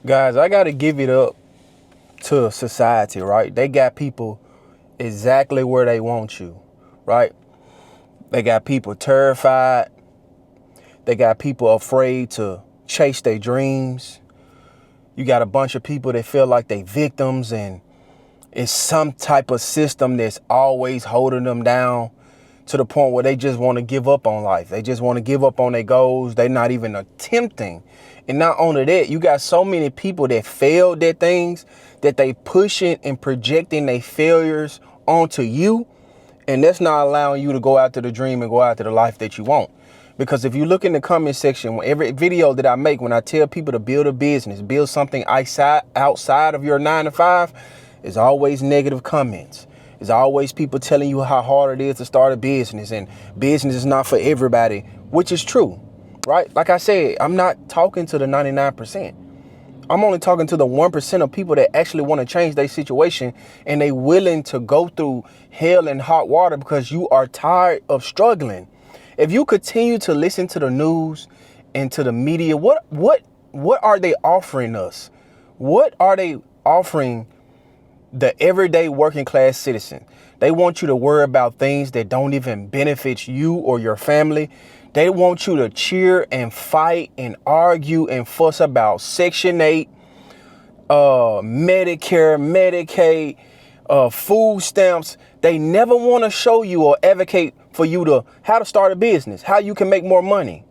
Guys, I got to give it up to society, right? They got people exactly where they want you, right? They got people terrified. They got people afraid to chase their dreams. You got a bunch of people that feel like they victims and it's some type of system that's always holding them down to the point where they just want to give up on life. They just want to give up on their goals. They're not even attempting. And not only that, you got so many people that failed at things that they pushing and projecting their failures onto you. And that's not allowing you to go after the dream and go after the life that you want. Because if you look in the comment section, every video that I make, when I tell people to build a business, build something outside of your 9 to 5, it's always negative comments. It's always people telling you how hard it is to start a business and business is not for everybody, which is true, right? Like I said, I'm not talking to the 99%. I'm only talking to the 1% of people that actually want to change their situation and they willing to go through hell and hot water because you are tired of struggling. If you continue to listen to the news and to the media, what are they offering us? What are they offering the everyday working class citizen? They want you to worry about things that don't even benefit you or your family. They want you to cheer and fight and argue and fuss about Section 8, Medicare, Medicaid, food stamps. They never want to show you or advocate for you to how to start a business, how you can make more money,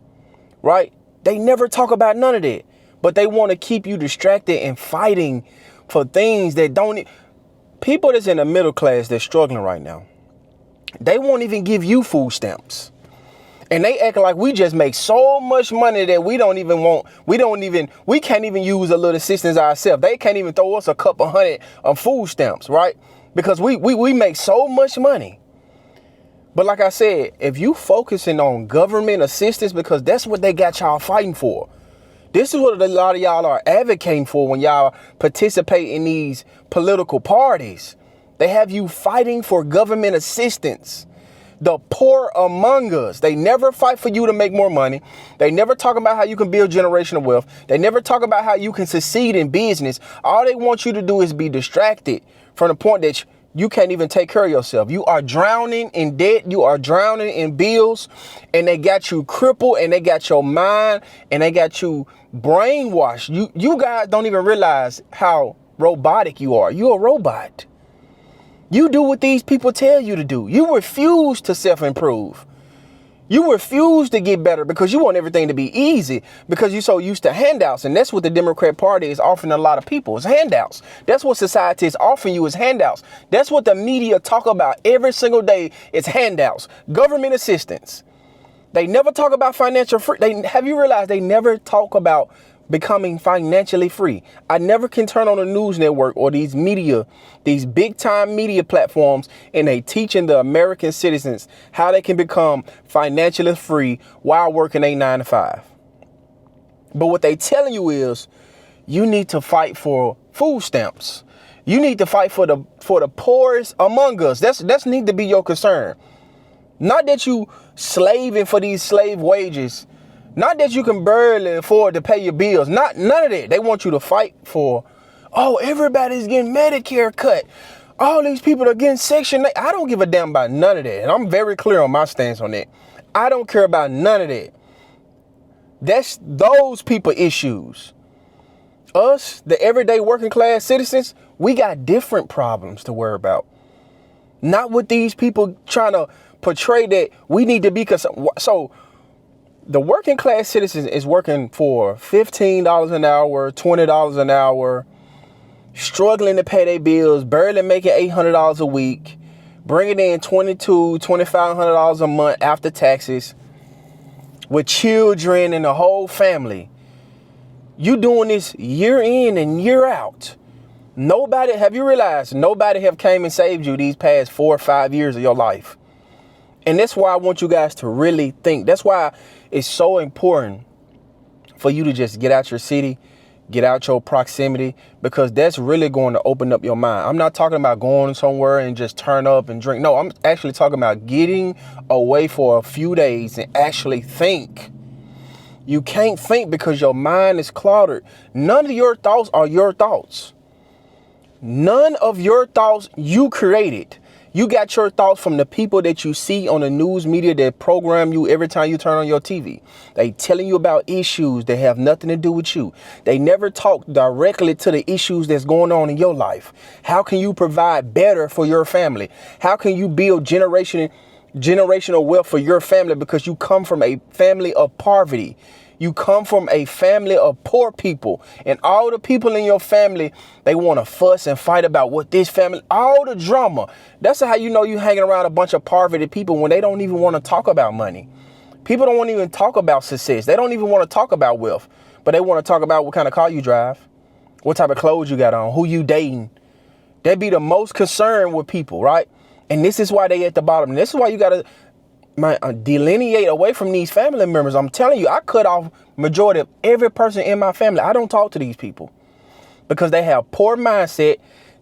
right? They never talk about none of that, but they want to keep you distracted and fighting for things that don't. People that's in the middle class that's struggling right now, they won't even give you food stamps. And they act like we just make so much money that we can't even use a little assistance ourselves. They can't even throw us a couple hundred of food stamps, right? Because we make so much money. But like I said, if you focusing on government assistance, because that's what they got y'all fighting for. This is what a lot of y'all are advocating for when y'all participate in these political parties. They have you fighting for government assistance. The poor among us, they never fight for you to make more money. They never talk about how you can build generational wealth. They never talk about how you can succeed in business. All they want you to do is be distracted from the point that you can't even take care of yourself. You are drowning in debt. You are drowning in bills, and they got you crippled, and they got your mind, and they got you brainwashed. You guys don't even realize how robotic you are. You're a robot. You do what these people tell you to do. You refuse to self-improve. You refuse to get better because you want everything to be easy because you're so used to handouts. And that's what the Democrat Party is offering a lot of people is handouts. That's what society is offering you is handouts. That's what the media talk about every single day is handouts, government assistance. They never talk about financial free. Have you realized they never talk about becoming financially free? I never can turn on a news network or these big time media platforms, and they teaching the American citizens how they can become financially free while working a 9 to 5. But what they telling you is you need to fight for food stamps. You need to fight for the poorest among us. That's need to be your concern. Not that you slaving for these slave wages. Not that you can barely afford to pay your bills. None of that. They want you to fight for, everybody's getting Medicare cut. All these people are getting Section 8. I don't give a damn about none of that. And I'm very clear on my stance on that. I don't care about none of that. That's those people issues. Us, the everyday working class citizens, we got different problems to worry about. Not with these people trying to portray that we need to be concerned. So the working class citizen is working for $15 an hour, $20 an hour, struggling to pay their bills, barely making $800 a week, bringing in $2,200, $2,500 a month after taxes, with children and the whole family. You doing this year in and year out. Have you realized nobody have came and saved you these past 4 or 5 years of your life? And that's why I want you guys to really think. That's why it's so important for you to just get out your city, get out your proximity, because that's really going to open up your mind. I'm not talking about going somewhere and just turn up and drink. No, I'm actually talking about getting away for a few days and actually think. You can't think because your mind is cluttered. None of your thoughts are your thoughts. None of your thoughts you created. You got your thoughts from the people that you see on the news media that program you every time you turn on your TV. They telling you about issues that have nothing to do with you. They never talk directly to the issues that's going on in your life. How can you provide better for your family? How can you build generational wealth for your family because you come from a family of poverty? You come from a family of poor people, and all the people in your family, they want to fuss and fight about what this family, all the drama. That's how you know you hanging around a bunch of poverty people when they don't even want to talk about money. People don't want to even talk about success. They don't even want to talk about wealth, but they want to talk about what kind of car you drive, what type of clothes you got on, who you dating. They be the most concerned with people, right? And this is why they at the bottom. This is why you got to delineate away from these family members. I'm telling you, I cut off majority of every person in my family. I don't talk to these people because they have poor mindset.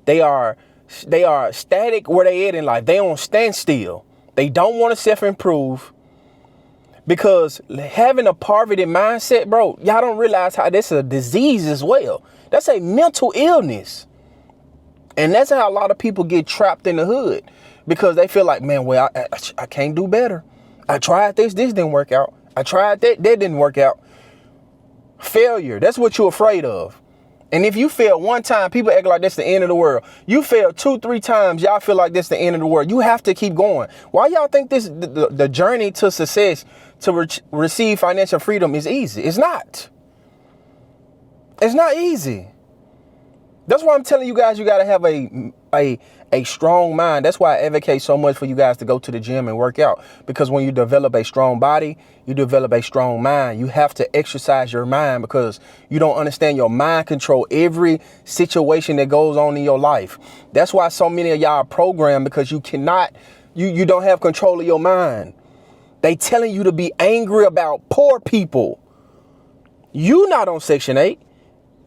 They are static where they at in life. They on standstill. They don't want to self-improve because having a poverty mindset, bro, y'all don't realize how this is a disease as well. That's a mental illness. And that's how a lot of people get trapped in the hood because they feel like, man, well, I can't do better. I tried this didn't work out. I tried that didn't work out. Failure, that's what you're afraid of. And if you fail one time, people act like that's the end of the world. You fail 2-3 times, y'all feel like that's the end of the world. You have to keep going. Why y'all think this the journey to success, to receive financial freedom is easy? It's not. It's not easy. That's why I'm telling you guys, you got to have a strong mind. That's why I advocate so much for you guys to go to the gym and work out. Because when you develop a strong body, you develop a strong mind. You have to exercise your mind because you don't understand your mind control every situation that goes on in your life. That's why so many of y'all are programmed because you cannot, you don't have control of your mind. They telling you to be angry about poor people. You not on Section 8.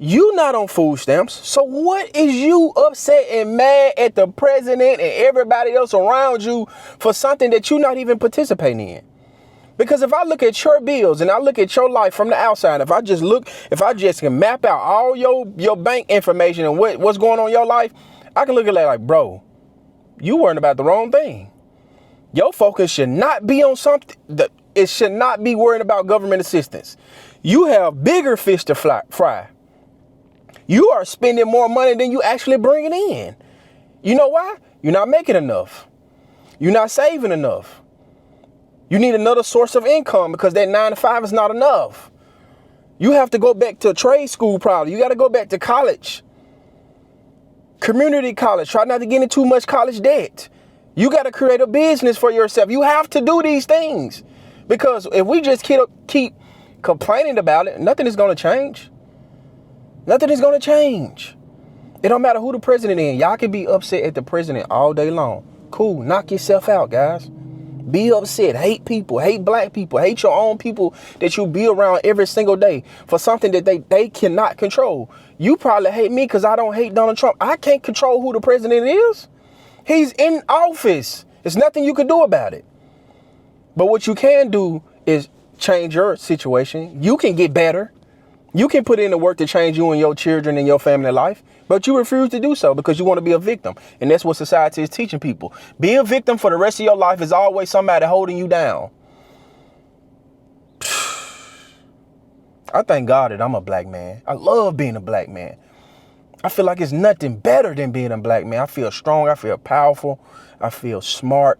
You not on food stamps. So what is you upset and mad at the president and everybody else around you for something that you're not even participating in? Because if I look at your bills and I look at your life from the outside, if I just can map out all your bank information and what's going on in your life, I can look at that like, bro, you worrying about the wrong thing. Your focus should not be on something it should not be worrying about government assistance. You have bigger fish to fry. You are spending more money than you actually bringing in. You know why? You're not making enough. You're not saving enough. You need another source of income because that 9 to 5 is not enough. You have to go back to trade school probably. You got to go back to college. Community college. Try not to get into too much college debt. You got to create a business for yourself. You have to do these things because if we just keep complaining about it, nothing is going to change. Nothing is going to change. It don't matter who the president is. Y'all can be upset at the president all day long. Cool. Knock yourself out, guys. Be upset. Hate people. Hate black people. Hate your own people that you be around every single day for something that they cannot control. You probably hate me because I don't hate Donald Trump. I can't control who the president is. He's in office. There's nothing you can do about it. But what you can do is change your situation. You can get better. You can put in the work to change you and your children and your family life, but you refuse to do so because you want to be a victim. And that's what society is teaching people. Be a victim for the rest of your life is always somebody holding you down. I thank God that I'm a black man. I love being a black man. I feel like it's nothing better than being a black man. I feel strong. I feel powerful. I feel smart.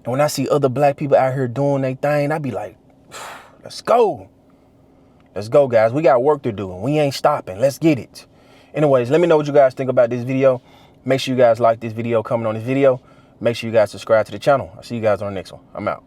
And when I see other black people out here doing their thing, I be like, let's go. Let's go, guys. We got work to do and we ain't stopping. Let's get it. Anyways, let me know what you guys think about this video. Make sure you guys like this video, comment on this video. Make sure you guys subscribe to the channel. I'll see you guys on the next one. I'm out.